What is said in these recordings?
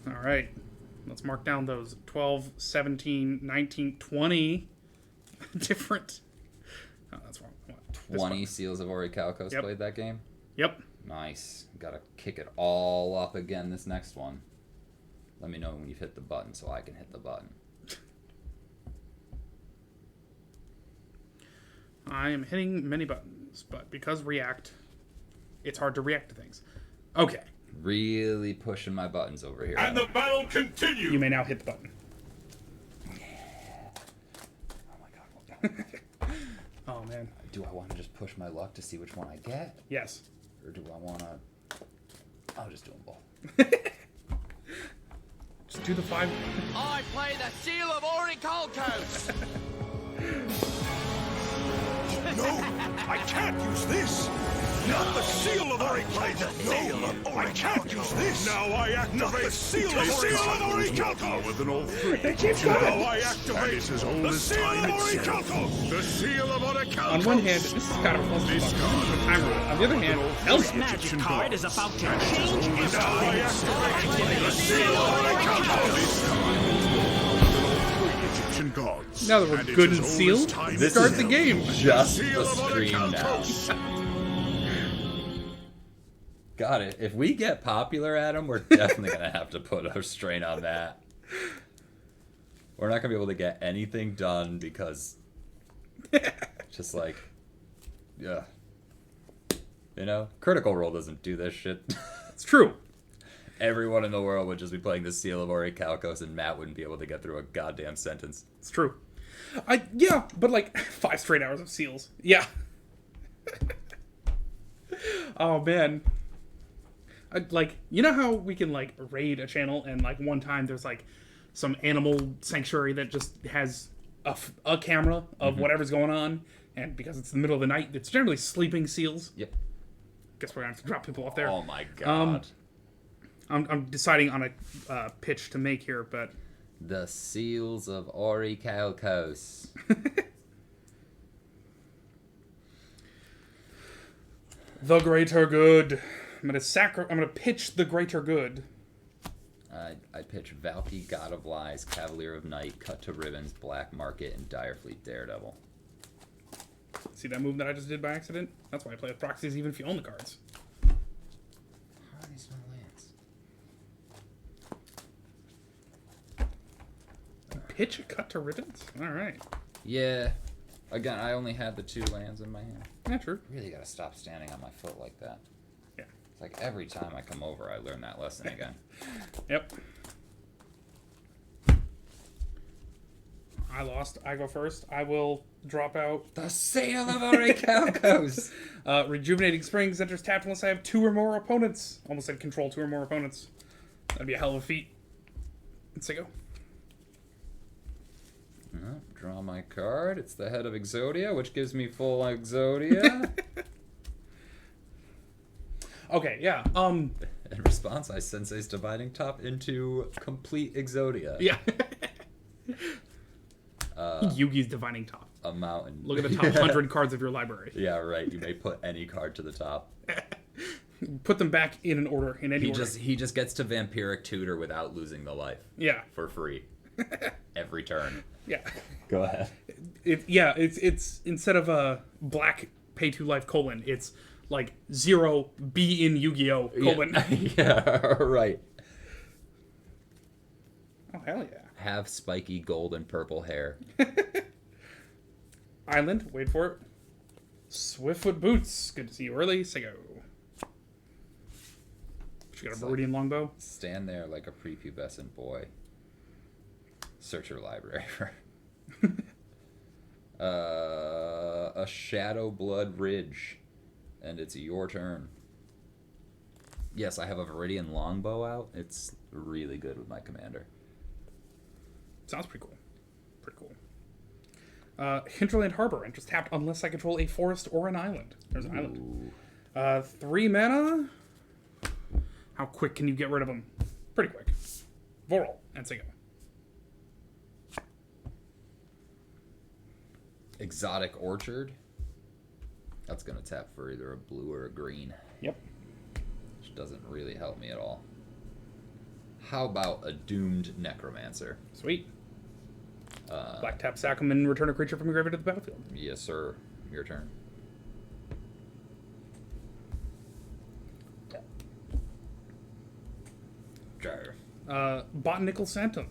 All right. Let's mark down those 12, 17, 19, 20 different... Oh, that's wrong. 20 Seals of Orichalcos played that game? Yep. Nice. Gotta kick it all up again this next one. Let me know when you've hit the button so I can hit the button. I am hitting many buttons, but because React, it's hard to react to things. Okay. Really pushing my buttons over here. And the battle continues! You may now hit the button. Yeah. Oh my god. Oh, man. Do I want to just push my luck to see which one I get? Yes. Or do I want to... I'll just do them both. Just do the 5. I play the Seal of orichalcos. No, I can't use this! Not the Seal of orichalcos! No, I can't use this! Now I activate the Seal of orichalcos! More than all three. Now I activate the Seal of orichalcos! The Seal of orichalcos! On one hand, this is kind of a fun time rule. On the other hand, This magic card is about to change its Now I activate the Seal of orichalcos! Egyptian gods. now that we're good and sealed, This start is the game. Just the stream now. Got it. If we get popular, Adam, we're definitely going to have to put a strain on that. We're not going to be able to get anything done because just like, yeah. You know, Critical Role doesn't do this shit. It's true. Everyone in the world would just be playing the Seal of Orichalcos and Matt wouldn't be able to get through a goddamn sentence. It's true. Yeah, but like 5 straight hours of seals. Yeah. Oh, man. Like, you know how we can, like, raid a channel and, like, one time there's, like, some animal sanctuary that just has a camera of whatever's going on, and because it's the middle of the night, it's generally sleeping seals. Yep. Guess we're going to have to drop people off there. Oh my god. I'm deciding on a pitch to make here, but... The Seals of Orichalcos. The greater good. I'm gonna pitch the greater good. I pitch Valky, God of Lies, Cavalier of Night, Cut to Ribbons, Black Market, and Direfleet Daredevil. See that move that I just did by accident? That's why I play with proxies even if you own the cards. How are these my lands? Pitch a Cut to Ribbons? Alright. Yeah. Again, I only had the 2 lands in my hand. Yeah, true. Really gotta stop standing on my foot like that. Yeah. It's like every time I come over, I learn that lesson again. Yep. I lost. I go first. I will drop out. The Seal of Orichalcos! Rejuvenating Springs enters tapped unless I have 2 or more opponents. Almost said control 2 or more opponents. That'd be a hell of a feat. Let's go. Draw my card. It's the head of Exodia, which gives me full Exodia. Okay, yeah. In response, I Sensei's Dividing Top into complete Exodia. Yeah. Yugi's Divining Top. A mountain. Look at the top 100 cards of your library. Yeah, right. You may put any card to the top. Put them back in an order, in any order. He just gets to Vampiric Tutor without losing the life. Yeah. For free. Every turn. Yeah. Go ahead. It's instead of a black pay 2 life : it's like 0 be in Yu-Gi-Oh! : Yeah, right. Oh, hell yeah. Have spiky gold and purple hair. Island, wait for it. Swiftfoot Boots, good to see you early. Say go. She got a Meridian Longbow. Stand there like a prepubescent boy. Search your library for a Shadow Blood Ridge, and it's your turn. Yes, I have a Viridian Longbow out. It's really good with my commander. Sounds pretty cool. Pretty cool. Hinterland Harbor enters tapped unless I control a forest or an island. There's an island. 3 mana. How quick can you get rid of them? Pretty quick. Voral and Sigo. Exotic Orchard. That's going to tap for either a blue or a green. Yep. Which doesn't really help me at all. How about a doomed necromancer? Sweet. Black tap, sack 'em, and return a creature from your graveyard to the battlefield. Yes, sir. Your turn. Jar. Botanical Sanctum.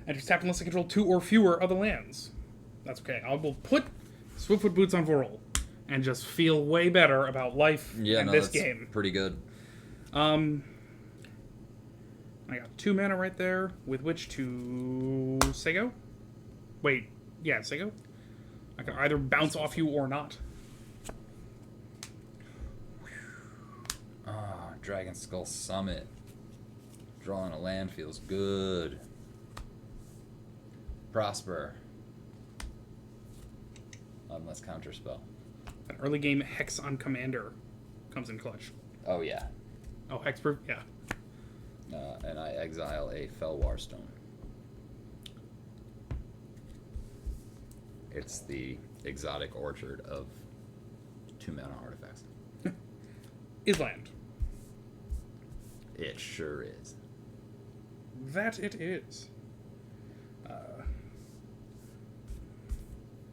Enters tapped unless I control 2 or fewer other lands. That's okay. I will put Swiftfoot Boots on Vorol and just feel way better about life in this game. Pretty good. I got 2 mana right there with which to Sego. Wait, yeah, Sego. I can either bounce off you or not. Dragon Skull Summit. Drawing a land feels good. Prosper. Unless counterspell. An early game Hex on Commander comes in clutch. Oh, yeah. Oh, Hexproof? Yeah. And I exile a Felwar Stone. It's the exotic orchard of 2 mana artifacts. Island. It sure is. That it is.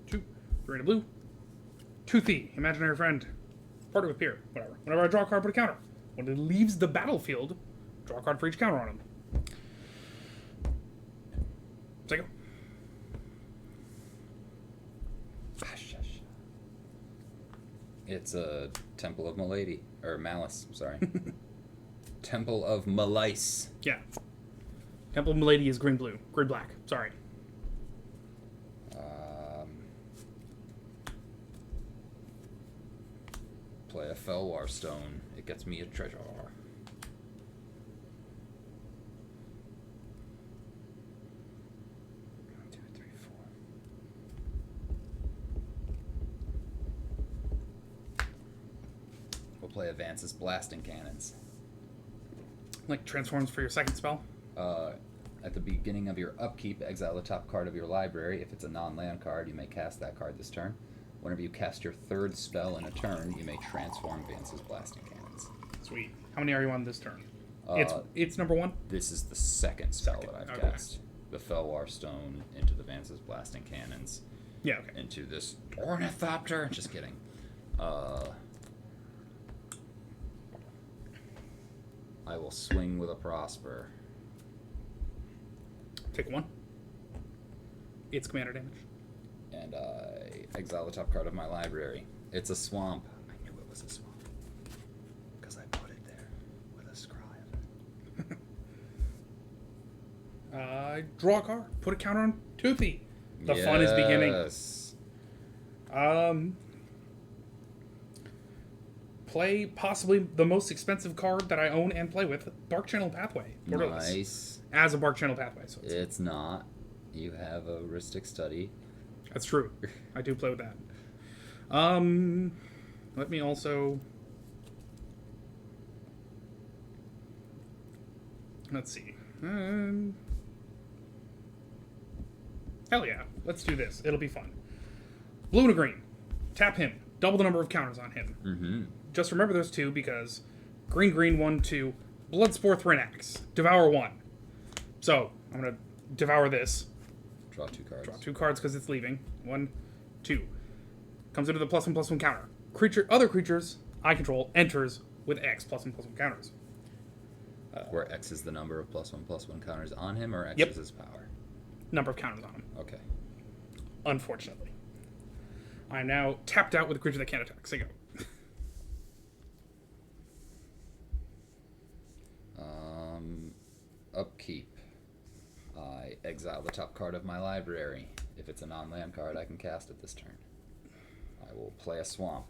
2, 3 and a blue. Toothy, imaginary friend. Partner with peer, whatever. Whenever I draw a card, put a counter. When it leaves the battlefield, draw a card for each counter on him. Take It's a Temple of Milady. Or Malice, sorry. Temple of Malice. Yeah. Temple of Milady is green-blue. Green-black. Sorry. Play a Felwar Stone. It gets me a treasure. 1, 2, 3, 4. We'll play Advance's Blasting Cannons. Like transforms for your second spell. At the beginning of your upkeep, exile the top card of your library. If it's a non-land card, you may cast that card this turn. Whenever you cast your 3rd spell in a turn, you may transform Vance's Blasting Cannons. Sweet. How many are you on this turn? Uh, It's number 1? This is the second spell that I've Okay. cast. The Felwar Stone into the Vance's Blasting Cannons. Yeah, okay. Into this Ornithopter. Just kidding. I will swing with a Prosper. Take 1. It's commander damage. And I exile the top card of my library. It's a swamp. I knew it was a swamp. Because I put it there with a scribe. Draw a card. Put a counter on Toothy. The fun is beginning. Play possibly the most expensive card that I own and play with, Bark Channel Pathway. Borderless. Nice. As a Bark Channel Pathway. So It's not. You have a Ristic Study. that's true. I do play with that. Let me also... Let's see. Hell yeah. Let's do this. It'll be fun. Blue and a green. Tap him. Double the number of counters on him. Mm-hmm. Just remember those 2 because green, 1, 2, Bloodspore Thrinax. Devour 1. So, I'm going to devour this. Draw 2 cards. Draw 2 cards because it's leaving. 1, 2. Comes into the +1/+1 counter. Other creatures I control enters with X +1/+1 counters. Where X is the number of +1/+1 counters on him, or X Yep. is his power? Number of counters on him. Okay. Unfortunately. I am now tapped out with a creature that can't attack. So go. Upkeep. I exile the top card of my library. If it's a non-land card, I can cast it this turn. I will play a swamp.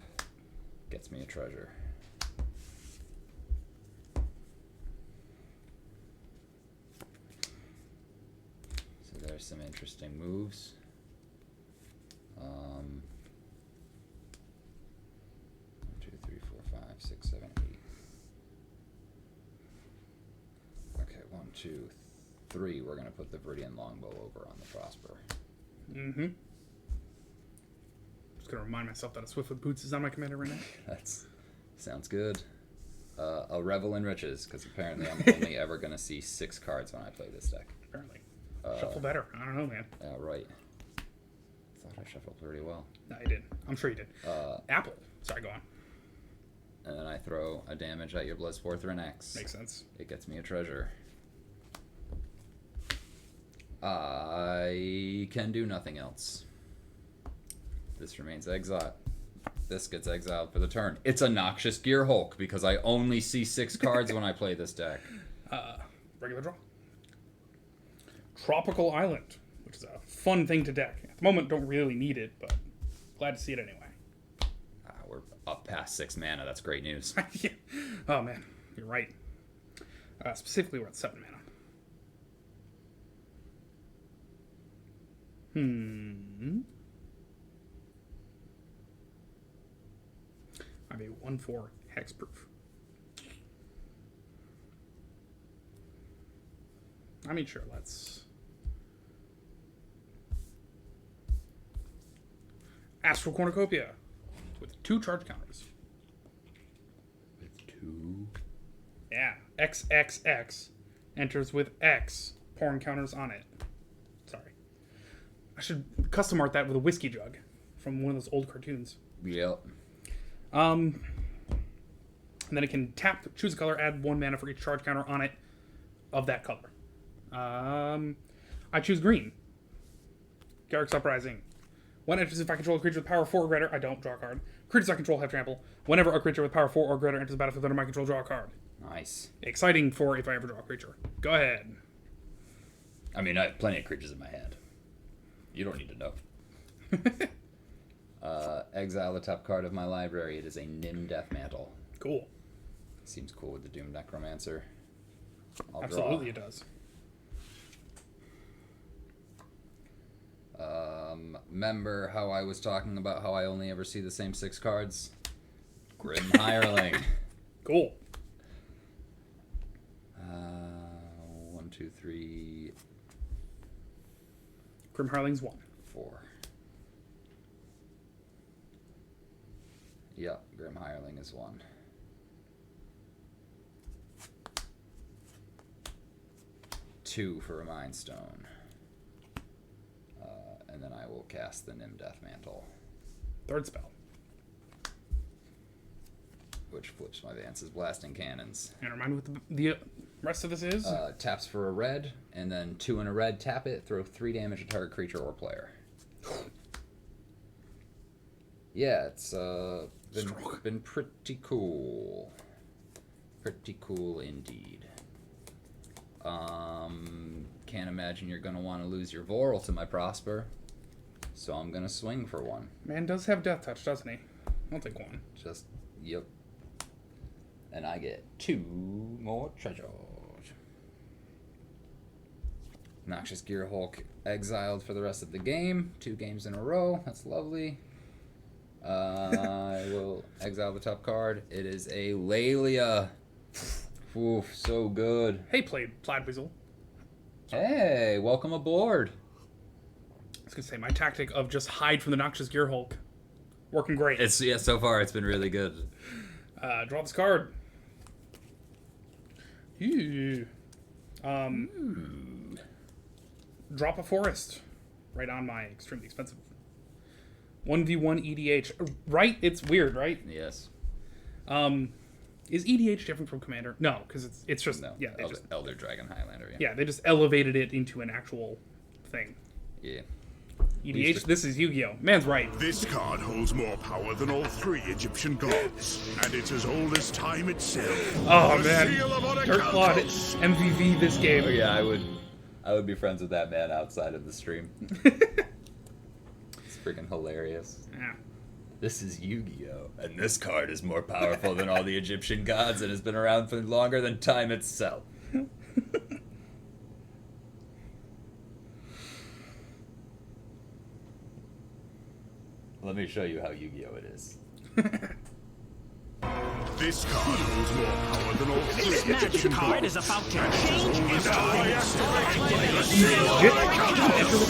Gets me a treasure. So there's some interesting moves. 1, 2, 3, 4, 5, 6, 7, 8. Okay, 1, 2, 3. We're gonna put the Viridian Longbow over on the Prosper. Mm-hmm. Just gonna remind myself that a Swiftfoot Boots is on my commander right now. That's sounds good. I'll revel in riches, because apparently I'm only ever going to see 6 cards when I play this deck. Apparently. Shuffle better. I don't know, man. Right. Thought I shuffled pretty well. No, you did. I'm sure you did. Apple. Sorry, go on. And then I throw a damage at your Bloodsport through an X. Makes sense. It gets me a treasure. I can do nothing else. This remains exiled. This gets exiled for the turn. It's a Noxious Gear Hulk because I only see 6 cards when I play this deck. Regular draw. Tropical Island, which is a fun thing to deck. At the moment, don't really need it, but glad to see it anyway. We're up past 6 mana. That's great news. Yeah. Oh, man. You're right. Specifically, we're at 7 mana. I have a 1/4 hexproof. I mean, sure, let's... Astral Cornucopia with 2 charge counters. With 2? Yeah, XXX enters with X porn counters on it. Sorry. I should custom art that with a whiskey jug from one of those old cartoons. Yep. And then it can tap, choose a color, add 1 mana for each charge counter on it of that color. I choose green. Garrick's Uprising. When it enters, if I control a creature with power 4 or greater, I don't draw a card. Creatures I control have trample. Whenever a creature with power 4 or greater enters the battlefield under my control, draw a card. Nice. Exciting for if I ever draw a creature. Go ahead. I mean, I have plenty of creatures in my hand. You don't need to know. Exile the top card of my library. It is a Nim Deathmantle. Cool. Seems cool with the Doom Necromancer. I'll Absolutely it does. Remember how I was talking about how I only ever see the same 6 cards? Grim Hireling. Cool. 1, 2, 3, Grim Hireling's 1. 4. Yep, Grim Hireling is 1. Two for a Mind Stone. And then I will cast the Nim Deathmantle, 3rd spell. which flips my Vance's Blasting Cannons. And remind me what the rest of this is? Taps for a red, and then 2 and a red, tap it, throw 3 damage at target creature or player. Yeah, it's been pretty cool. Pretty cool indeed. Can't imagine you're going to want to lose your Voral to my Prosper, so I'm going to swing for 1. Man does have Death Touch, doesn't he? I'll take 1. Just, yep. And I get 2 more treasures. Noxious Gear Hulk exiled for the rest of the game. 2 games in a row. That's lovely. I will exile the top card. It is a Laelia. Oof, so good. Hey, Plaid Weasel. Hey, welcome aboard. I was going to say, my tactic of just hide from the Noxious Gear Hulk. Working great. So far it's been really good. Draw this card. Ooh. Drop a forest. Right on my extremely expensive 1v1 EDH. Right? It's weird, right? Yes. Is EDH different from Commander? No, because it's just... No, Yeah, Elder Dragon Highlander, yeah, they just elevated it into an actual thing. Yeah. EDH, this is Yu-Gi-Oh! Man's right. This card holds more power than all 3 Egyptian gods, and it's as old as time itself. Oh, The man. seal of Dirtclawed orichalcos. MVV this game. Oh, yeah, I would be friends with that man outside of the stream. It's freaking hilarious. Yeah. This is Yu-Gi-Oh! And this card is more powerful than all the Egyptian gods and has been around for longer than time itself. Let me show you how Yu-Gi-Oh! It is. This card holds more power than all 3 This magic Egyptian card gods. is about to change its Now I mind. activate the seal of orichalcos.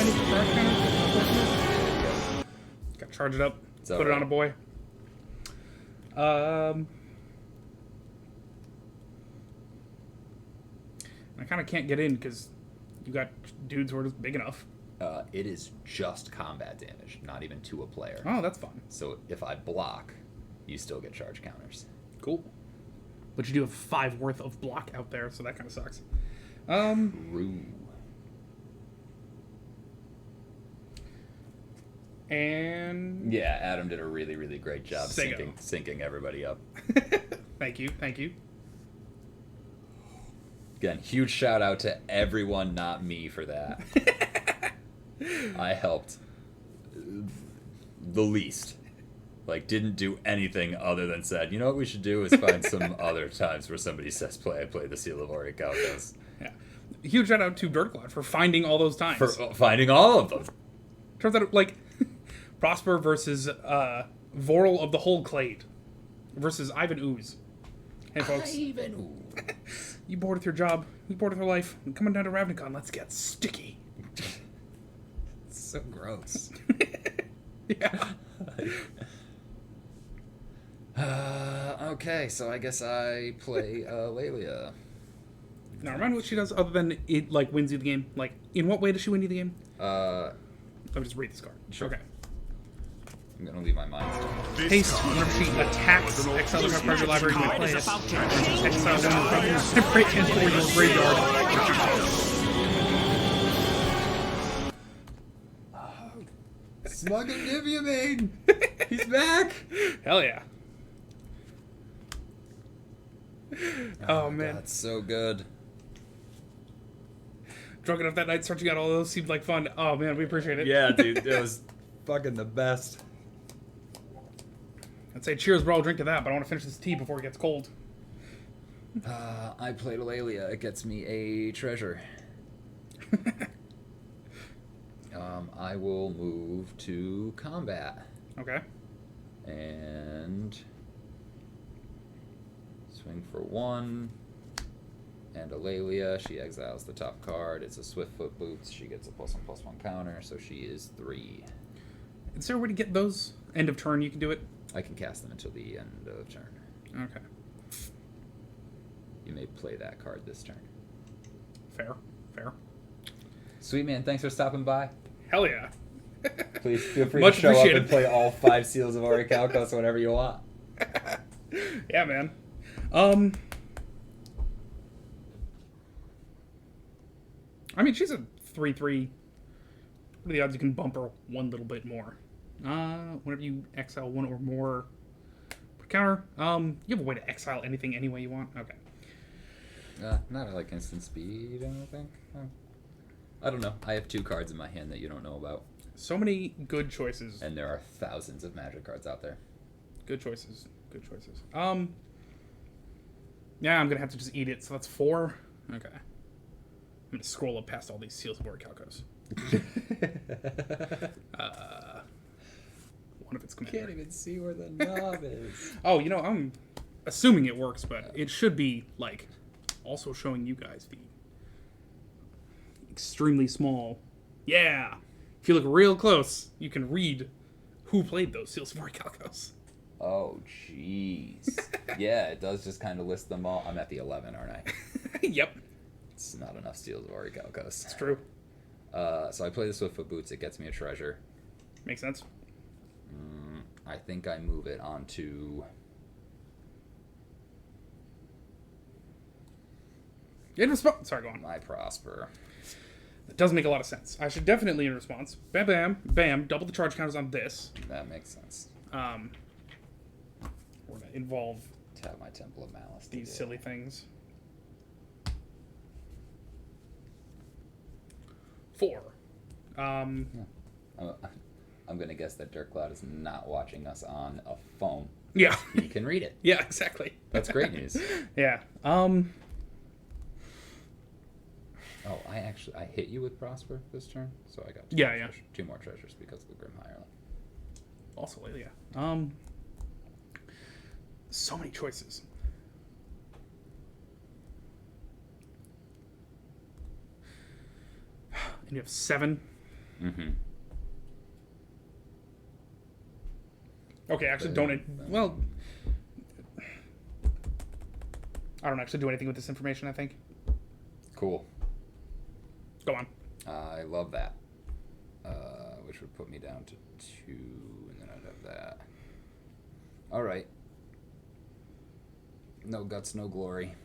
Got to charge it up. It's Put it alright. on a boy. I kind of can't get in because you got dudes who are just big enough. It is just combat damage, not even to a player. Oh, that's fun. So if I block, you still get charge counters. Cool. But you do have 5 worth of block out there, so that kind of sucks. True. And Yeah, Adam did a really, really great job Sego. syncing everybody up. Thank you. Again, huge shout out to everyone, not me, for that. I helped the least. Like, didn't do anything other than said, you know what we should do is find some other times where somebody says play the Seal of Orichalcos. Yeah. Huge shout out to Dirtclad for finding all those times. For finding all of them. Turns out, like, Prosper versus Vorl of the Whole Clade versus Ivan Ooze. Hey, folks. Ivan Ooze. You bored with your job. You bored with your life. I'm coming down to Ravnicon. Let's get sticky. So gross. Yeah. Okay, so I guess I play Lelia. Now, remind me what she does other than it, like, wins you the game. Like, in what way does she win you the game? Let me just read this card. Sure. Okay. I'm gonna leave my mind still. Haste, whenever she attacks, exile the card from your library, you may play it. about to Exile one from your library and for your graveyard. Smug and Niviamine! He's back! Hell yeah. Oh, man. That's so good. Drunk enough that night, searching out all those seemed like fun. Oh, man, we appreciate it. Yeah, dude, it was fucking the best. I'd say cheers, bro. I'll drink to that, but I want to finish this tea before it gets cold. I played Lelia. It gets me a treasure. I will move to combat. Okay. And swing for 1. And Lelia, she exiles the top card. It's a Swiftfoot Boots. She gets a +1/+1 counter, so she is 3. Is there a way to get those? End of turn, you can do it? I can cast them until the end of turn. Okay. You may play that card this turn. Fair. Sweet man, thanks for stopping by. Hell yeah. Please feel free Much to show up appreciated. and play all 5 Seals of Orichalcos whenever you want. Yeah, man. I mean, she's a 3/3. What are the odds you can bump her one little bit more? Whenever you exile 1 or more per counter, you have a way to exile anything any way you want. Okay. Not at like instant speed, I don't think. I don't know. I have 2 cards in my hand that you don't know about. So many good choices. And there are thousands of magic cards out there. Good choices. Yeah, I'm gonna have to just eat it. So that's 4. Okay. I'm gonna scroll up past all these Seals of Orichalcos. One of its commander. Can't even see where the knob is. Oh, you know, I'm assuming it works, but it should be like also showing you guys the extremely small. Yeah. If you look real close, you can read who played those Seals of Orichalcos. Oh, jeez. Yeah, it does just kind of list them all. I'm at the 11, aren't I? Yep. It's not enough Seals of Orichalcos. It's true. So I play the Swiftfoot Boots. It gets me a treasure. Makes sense. I think I move it onto... In response, sorry, go on. my Prosper. That does make a lot of sense. I should definitely, in response, bam, bam, bam, double the charge counters on this. That makes sense. We're gonna involve Tap my Temple of Malice. to these do it. silly things. 4. I'm going to guess that Dirtcloud is not watching us on a phone. Yeah. He can read it. Yeah, exactly. That's great news. Yeah. Oh, I hit you with Prosper this turn, so I got Yeah. 2 more treasures because of the Grim Hirelink. Also, yeah. So many choices. And you have 7. Mm-hmm. Okay, actually, don't. Well, I don't actually do anything with this information. I think. Cool. Go on. I love that. Which would put me down to 2, and then I'd have that. All right. No guts, no glory.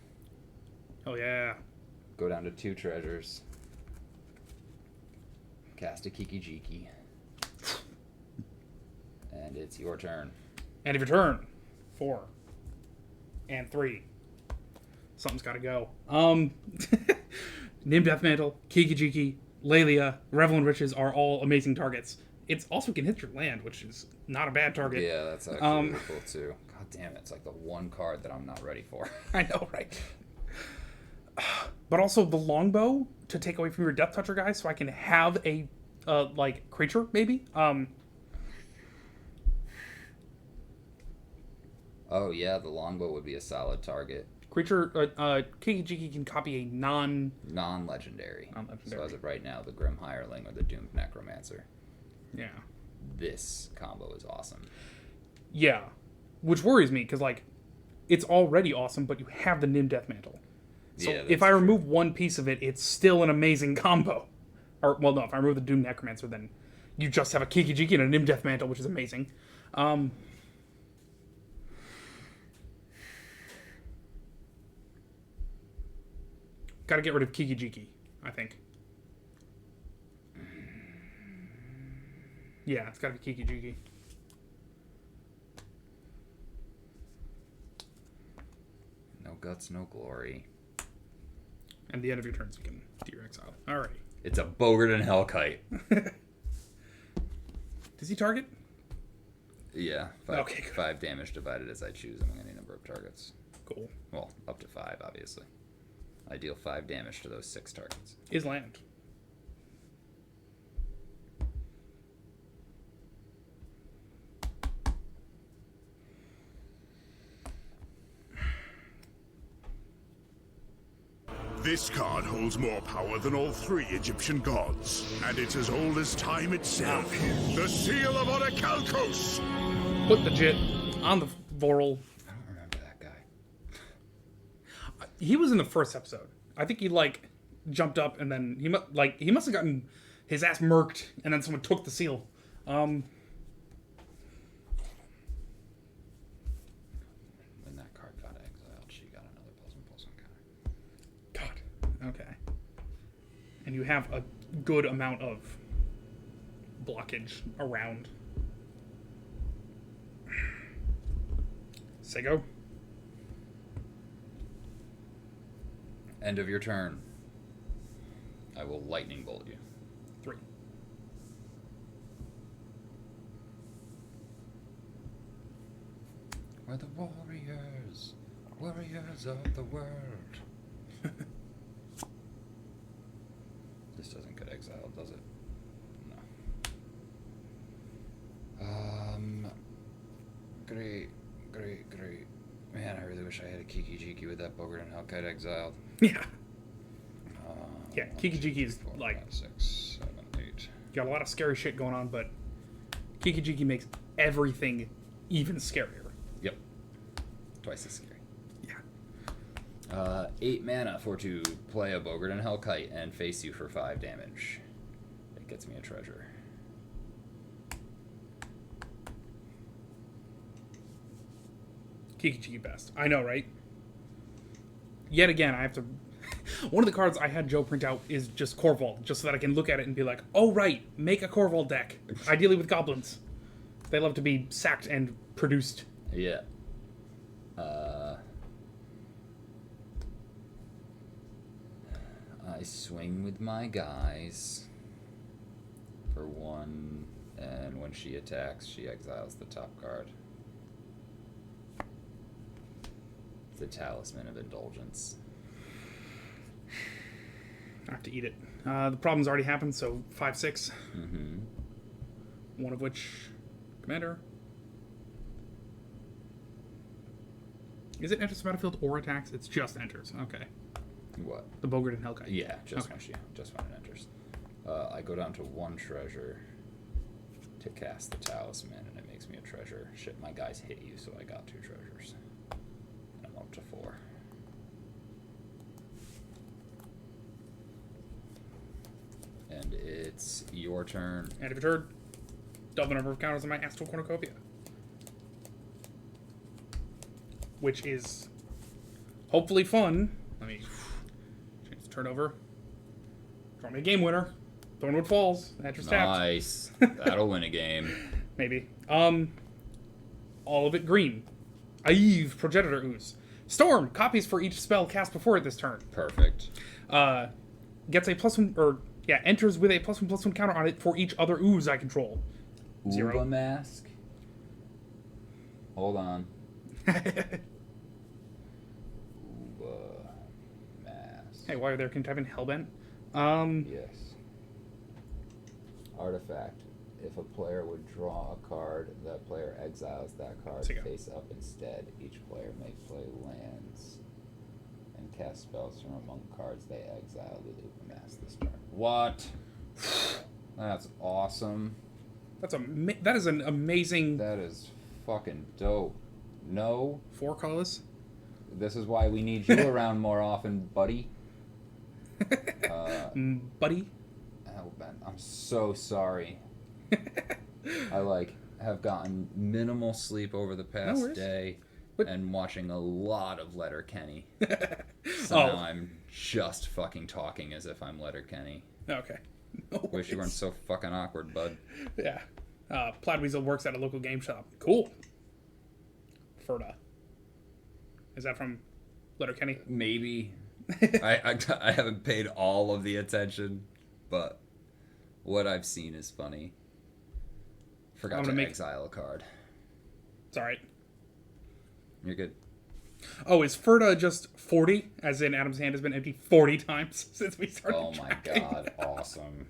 Oh, yeah. Go down to 2 treasures. Cast a Kiki-Jiki. And it's your turn. End of your turn. 4. And 3. Something's got to go. Nim Deathmantle, Kiki-Jiki, Lelia, Revel in Riches are all amazing targets. It also can hit your land, which is not a bad target. Yeah, that's actually really cool too. God damn it, it's like the one card that I'm not ready for. I know, right? But also the longbow to take away from your Death Toucher guy, so I can have a like creature maybe. Oh yeah, the longbow would be a solid target. Creature Kiki-Jiki can copy a Non-legendary. So as of right now, the Grim Hireling or the Doomed Necromancer. Yeah. This combo is awesome. Yeah, which worries me because like it's already awesome, but you have the Nim Deathmantle. So Yeah, if I remove one piece of it, it's still an amazing combo. Or well, no, if I remove the Doom Necromancer, then you just have a Kiki-Jiki and a Nim Deathmantle, which is amazing. Got to get rid of Kiki-Jiki, I think. Yeah, it's got to be Kiki-Jiki. No guts, no glory. And the end of your turns, you can do your exile. Alrighty. It's a Bogart and Hellkite. Does he target? Yeah. Okay, good. 5 damage divided as I choose among any number of targets. Cool. Well, up to 5, obviously. I deal 5 damage to those 6 targets. Is land. This card holds more power than all 3 Egyptian gods, and it's as old as time itself. The Seal of Orichalcos! Put the Jit on the Vorl. I don't remember that guy. He was in the first episode. I think he like jumped up and then he must have gotten his ass murked and then someone took the seal. When that card got exiled, she got another +1/+1 counter. God. Okay. And you have a good amount of blockage around. Sego. End of your turn. I will lightning bolt you. 3. We're the warriors of the world. This doesn't get exiled, does it? No. Great. Man, I really wish I had a Kiki-Jiki with that Bogart and Hellkite exiled. Yeah. Yeah, Kiki-Jiki is 4, like 5, 6, 7, 8. got a lot of scary shit going on, but Kiki-Jiki makes everything even scarier. Yep. Twice as scary. Yeah. 8 mana to play a Bogart and Hellkite and face you for 5 damage. It gets me a treasure. Kiki-Jiki best. I know, right? Yet again, I have to... One of the cards I had Joe print out is just Corvold, just so that I can look at it and be like, oh, right, make a Corvold deck. Ideally with goblins. They love to be sacked and produced. Yeah. I swing with my guys for 1, and when she attacks, she exiles the top card. The Talisman of Indulgence. I have to eat it. The problem's already happened, so 5, 6. Mm-hmm. One of which... Commander. Is it enters the battlefield or attacks? It's just enters. Okay. What? The Bogart and Hellkite. Yeah, just Okay. when it enters. I go down to 1 treasure to cast the Talisman, and it makes me a treasure. Shit, my guys hit you, so I got 2 treasures. And I'm up to 4. It's your turn. And if your turn, double the number of counters on my Astral Cornucopia. Which is hopefully fun. Let me change the turnover. Draw me a game winner. Thornwood Falls. That's your tapped. Nice. That'll win a game. Maybe. All of it green. Aive, Progenitor Ooze. Storm, copies for each spell cast before it this turn. Perfect. Gets a +1, or, yeah, enters with a +1/+1 counter on it for each other ooze I control. 0. Uba Mask. Hold on. Uba Mask. Hey, while you're there, can you type in Hellbent? Yes. Artifact. If a player would draw a card, that player exiles that card So you go. face up instead. Each player may play lands and cast spells from among cards they exile with Uba Mask this turn. What? That's awesome. That is an amazing That is fucking dope. No, 4 colors. this is why we need you around more often, buddy. Buddy. Oh, Ben, I'm so sorry. I have gotten minimal sleep over the past worries. day What? and watching a lot of Letterkenny. So Oh. now I'm just fucking talking as if I'm Letterkenny. Okay. No Wish you weren't worries. so fucking awkward, bud. Yeah. Plaid Weasel works at a local game shop. Cool. Ferda. Is that from Letterkenny? Maybe. I haven't paid all of the attention, but what I've seen is funny. Forgot I'm to gonna make- exile a card. It's alright. You're good. Oh, is Ferda just 40? As in Adam's hand has been empty 40 times since we started Oh my tracking? god, awesome.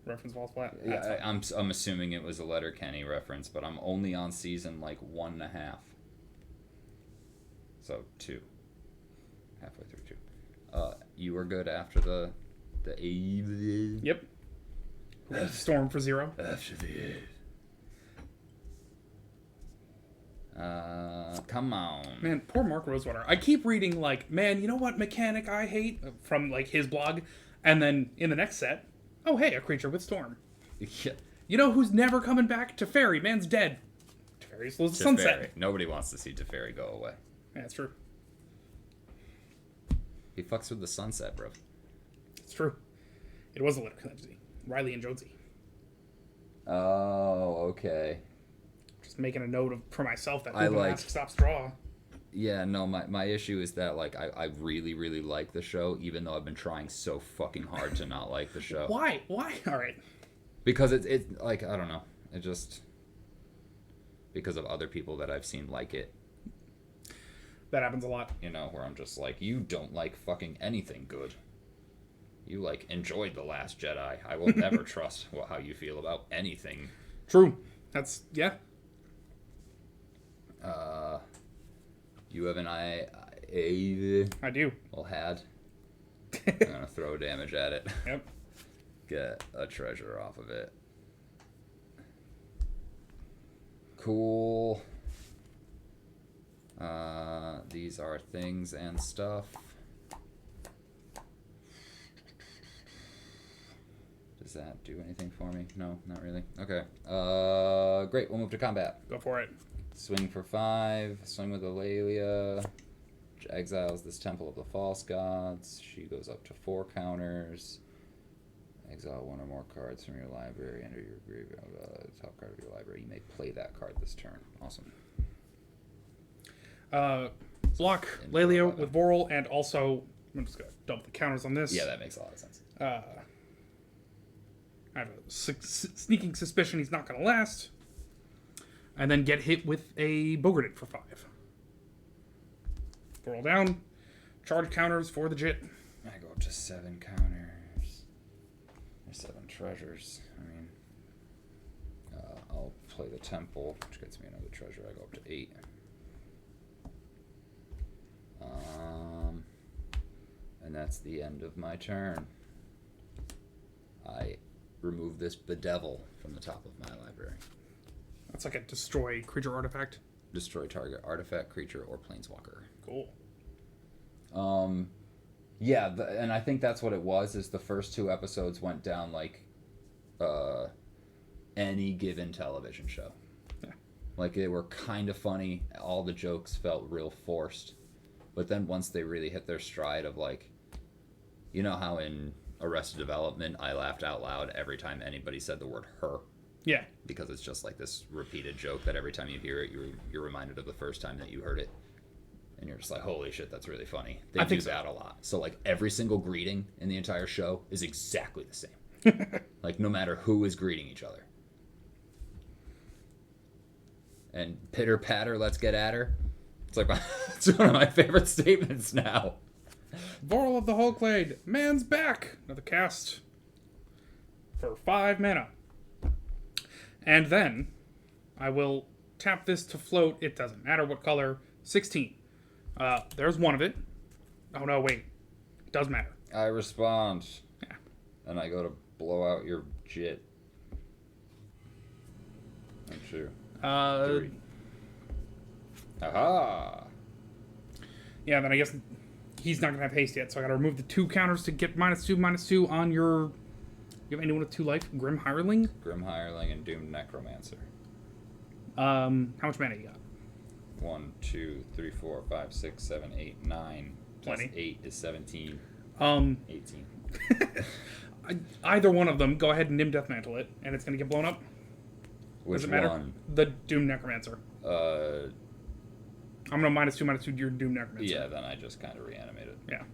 Reference Falls Flat. Yeah, I'm assuming it was a Letterkenny reference, but I'm only on season 1.5. So 2. Halfway through 2. You were good after the Yep. Storm for 0. After the come on. Man, poor Mark Rosewater. I keep reading, man, you know what mechanic I hate? From, his blog. And then in the next set, oh, hey, a creature with Storm. Yeah. You know who's never coming back? Teferi. Man's dead. Teferi's lose the sunset. Teferi. Nobody wants to see Teferi go away. Yeah, that's true. He fucks with the sunset, bro. It's true. It was a letter entity. Riley and Jonesy. Oh, okay. Just making a note for myself that I Uba like- Mask stops draw. Yeah, no, my issue is that I really, really like the show, even though I've been trying so fucking hard to not like the show. Why? All right. Because it's I don't know. It just because of other people that I've seen like it, That happens a lot. where I'm just like, you don't like fucking anything good. You enjoyed The Last Jedi. I will never trust how you feel about anything. True. That's, yeah. You have an I do. well had. I'm gonna throw damage at it. Yep. Get a treasure off of it. Cool. These are things and stuff. Does that do anything for me? No, not really. Okay. Great. We'll move to combat. Go for it. Swing for 5. Swing with Eulalia. Which exiles this Temple of the False Gods. She goes up to 4 counters. Exile 1 or more cards from your library. Enter your graveyard. Top card of your library. You may play that card this turn. Awesome. Block Lelio with Voral, and also, I'm just going to dump the counters on this. Yeah, that makes a lot of sense. I have a sneaking suspicion he's not going to last. And then get hit with a Bogarted for 5. Voral down. Charge counters for the Jit. I go up to 7 counters. There's 7 treasures. I mean, I'll play the Temple, which gets me another treasure. I go up to 8. And that's the end of my turn. I remove this Bedevil from the top of my library. That's like a destroy creature artifact. Destroy target artifact, creature, or planeswalker. Cool. Yeah, and I think that's what it was, is the first 2 episodes went down like any given television show. Yeah. Like, they were kind of funny. All the jokes felt real forced. But then once they really hit their stride of, like, you know how in Arrested Development I laughed out loud every time anybody said the word her? Yeah. Because it's just like this repeated joke that every time you hear it, you're reminded of the first time that you heard it. And you're just like, holy shit, that's really funny. They do that a lot. So, like, every single greeting in the entire show is exactly the same. Like, no matter who is greeting each other. And pitter patter, let's get at her. It's like it's one of my favorite statements now. Vorl of the Hulkblade, man's back. Another cast for 5 mana. And then I will tap this to float. It doesn't matter what color. 16. There's one of it. Oh no, wait. It does matter. I respond. Yeah. And I go to blow out your jit. I'm sure. 3. Aha! Yeah, then I guess he's not going to have haste yet, so I got to remove the 2 counters to get -2/-2 on your... You have anyone with 2 life? Grim Hireling? Grim Hireling and Doomed Necromancer. How much mana you got? 1, 2, 3, 4, 5, 6, 7, 8, 9. Plus Plenty. 8 is 17. 18. Either one of them, go ahead and Nim Deathmantle it, and it's going to get blown up. Which Does it matter? one? The Doom Necromancer. I'm going to -2/-2 to your Doom Necromancer. Yeah, then I just kind of reanimate it. Yeah.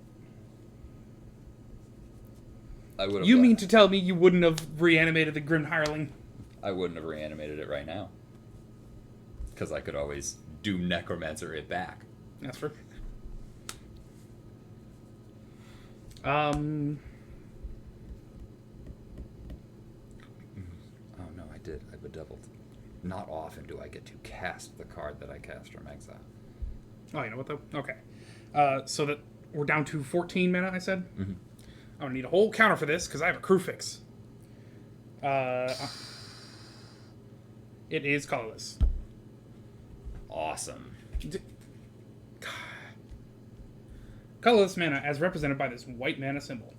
I would have. You mean to tell me you wouldn't have reanimated the Grim Hireling? I wouldn't have reanimated it right now. Because I could always Doom Necromancer it back. That's true. Oh no, I did. I bedeviled. Not often do I get to cast the card that I cast from exile. Oh, you know what, though? Okay. So that we're down to 14 mana, I said? Mm-hmm. I'm going to need a whole counter for this, because I have a crew fix. It is colorless. Awesome. Colorless mana, as represented by this white mana symbol.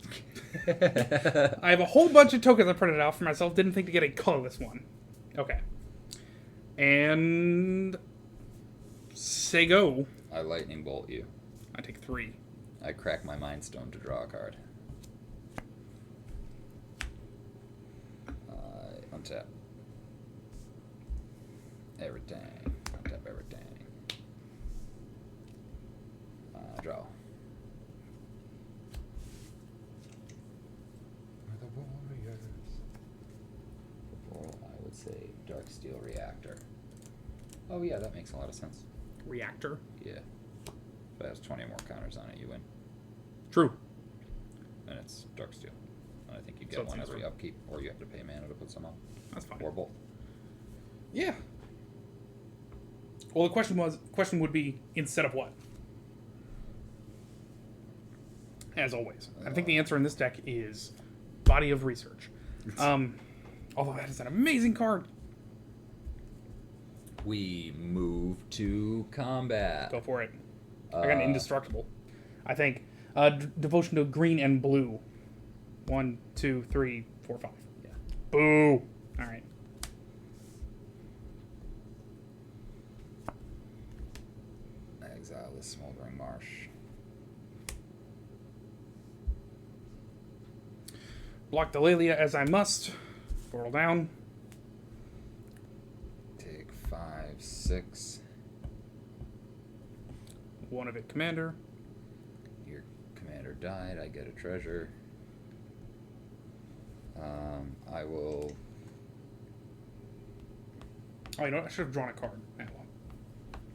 I have a whole bunch of tokens I printed out for myself. Didn't think to get a colorless one. Okay. And... say go. I lightning bolt you. I take 3. I crack my Mind Stone to draw a card. Untap. Everything. Untap everything. Draw. We're the warriors. Before I would say Darksteel Reactor. Oh yeah, that makes a lot of sense. Reactor. Yeah. If it has 20 more counters on it, you win. True. And it's Darksteel. And I think you So get it's one every easier. upkeep, or you have to pay mana to put some on. That's fine. Or both. Yeah. Well, the question would be, instead of what? As always. I think the answer in this deck is Body of Research. Although that is an amazing card. We move to combat. Go for it. I got an Indestructible. I think Devotion to Green and Blue. 1, 2, 3, 4, 5. Yeah. Boo! Alright. Exile the Smoldering Marsh. Block Delalia as I must. Portal down. Take 5, 6. One of it, Commander. Your commander died. I get a treasure. I will. Oh, you know what? I should have drawn a card. Well,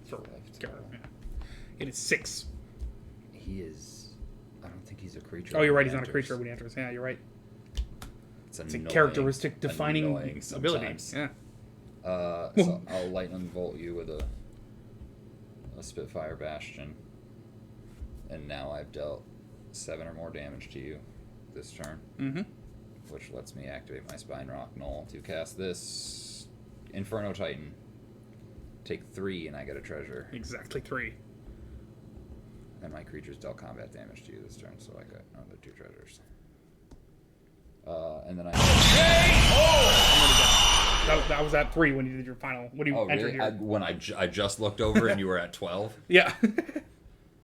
for Left. Garrett, yeah. It is 6. He is. I don't think he's a creature. Oh, you're right. when He's he not a creature enters. when he enters. Yeah, you're right. It's It's a annoying- characteristic defining annoying ability. sometimes. Yeah. So I'll lightning bolt you with a Spitfire Bastion, and now I've dealt 7 or more damage to you this turn, which lets me activate my Spine Rock Knoll to cast this Inferno Titan. Take 3, and I get a treasure. Exactly 3. And my creatures dealt combat damage to you this turn, so I got another 2 treasures. And then I... That was at 3 when you did your final... When you entered really? here. I just looked over and you were at 12? Yeah.